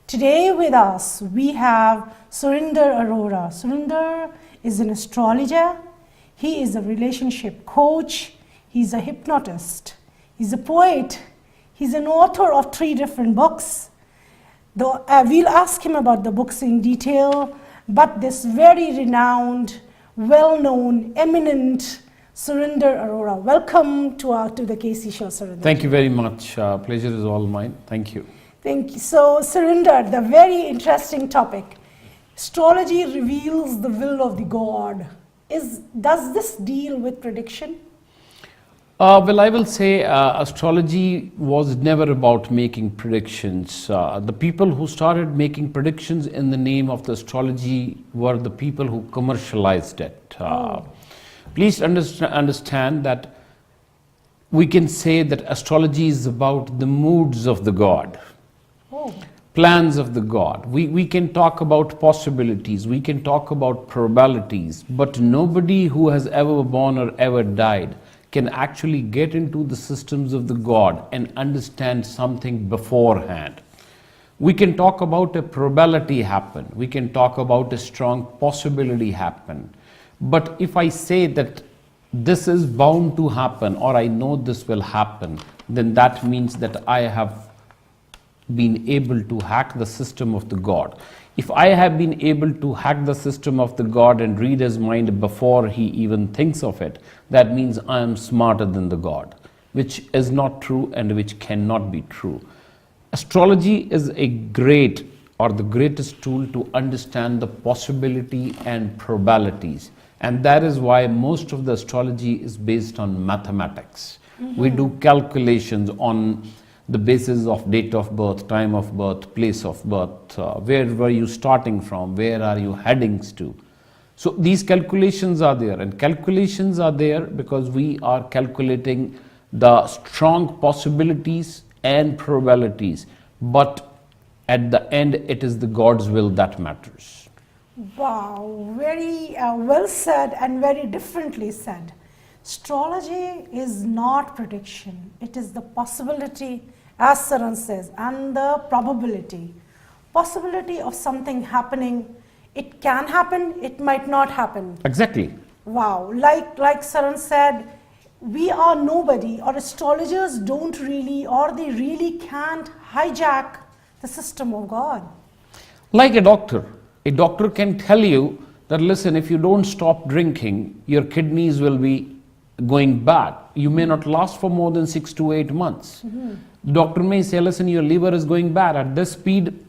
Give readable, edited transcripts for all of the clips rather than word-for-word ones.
Today with us we have Suren Arora. Suren is an astrologer, he is a relationship coach, he's a hypnotist, he's a poet, he's an author of 3 different books. We'll ask him about the books in detail, but this very renowned, well-known, eminent Suren Arora. Welcome to the KC show, Suren. Thank you very much. Pleasure is all mine. Thank you. Thank you. So, Suren, the very interesting topic. Astrology reveals the will of the God. Does this deal with prediction? Well, I will say astrology was never about making predictions. The people who started making predictions in the name of the astrology were the people who commercialized it. Please understand that we can say that astrology is about the moods of the God, plans of the God. We can talk about possibilities, we can talk about probabilities, but nobody who has ever born or ever died can actually get into the systems of the God and understand something beforehand. We can talk about a probability happen, we can talk about a strong possibility happen, but if I say that this is bound to happen or I know this will happen, then that means that I have been able to hack the system of the God. If I have been able to hack the system of the God and read his mind before he even thinks of it, that means I am smarter than the God, which is not true and which cannot be true. Astrology is a great or the greatest tool to understand the possibility and probabilities. And that is why most of the astrology is based on mathematics. We do calculations on the basis of date of birth, time of birth, place of birth, where were you starting from, where are you heading to. So these calculations are there, and calculations are there because we are calculating the strong possibilities and probabilities, but at the end it is the God's will that matters. Wow, very well said and very differently said. Astrology is not prediction, it is the possibility, as Suren says, and the probability. Possibility of something happening. It can happen, it might not happen. Exactly. Wow, like Suren said, we are nobody, or astrologers don't really, or they really can't hijack the system of God. Like a doctor can tell you that, listen, if you don't stop drinking, your kidneys will be going bad. You may not last for more than 6 to 8 months. Doctor may say, listen, your liver is going bad. At this speed,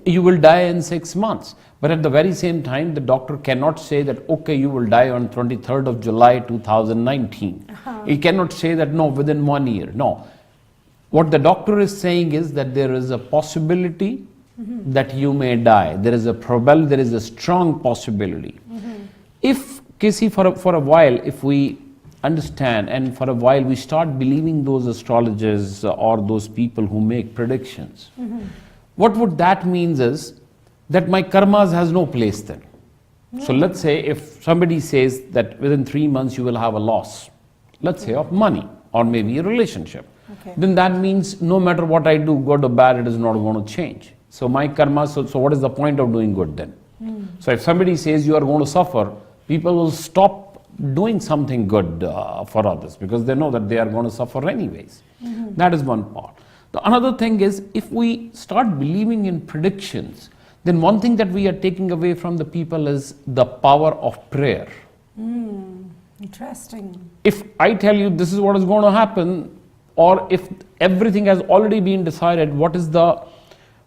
you will die in 6 months. But at the very same time, the doctor cannot say that, okay, you will die on 23rd of July 2019. He cannot say that, no, within 1 year. No. What the doctor is saying is that there is a possibility that you may die. There is a probability, there is a strong possibility. If, Casey, for a while, if we understand and for a while we start believing those astrologers or those people who make predictions, what would that means is that my karmas has no place then. So let's say if somebody says that within 3 months you will have a loss, let's say of money or maybe a relationship, then that means no matter what I do, good or bad, it is not going to change. So my karma, so what is the point of doing good then? So if somebody says you are going to suffer, people will stop doing something good for others because they know that they are going to suffer anyways. That is one part. The another thing is, if we start believing in predictions, then one thing that we are taking away from the people is the power of prayer. Interesting. If I tell you this is what is going to happen, or if everything has already been decided, what is the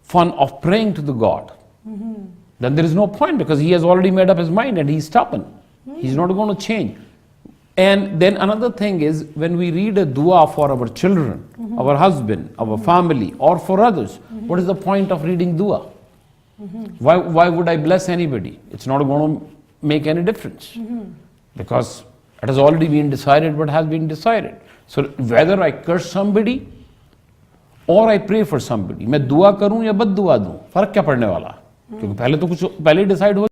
fun of praying to the God? Then there is no point because he has already made up his mind and he's stubborn. He's not going to change. And then another thing is, when we read a dua for our children, our husband, our family, or for others, what is the point of reading dua? Why would I bless anybody? It's not going to make any difference because it has already been decided what has been decided. So whether I curse somebody और I pray for somebody, मैं दुआ करूं या बद दुआ दूं, फर्क क्या पड़ने वाला? क्योंकि पहले तो कुछ पहले डिसाइड हो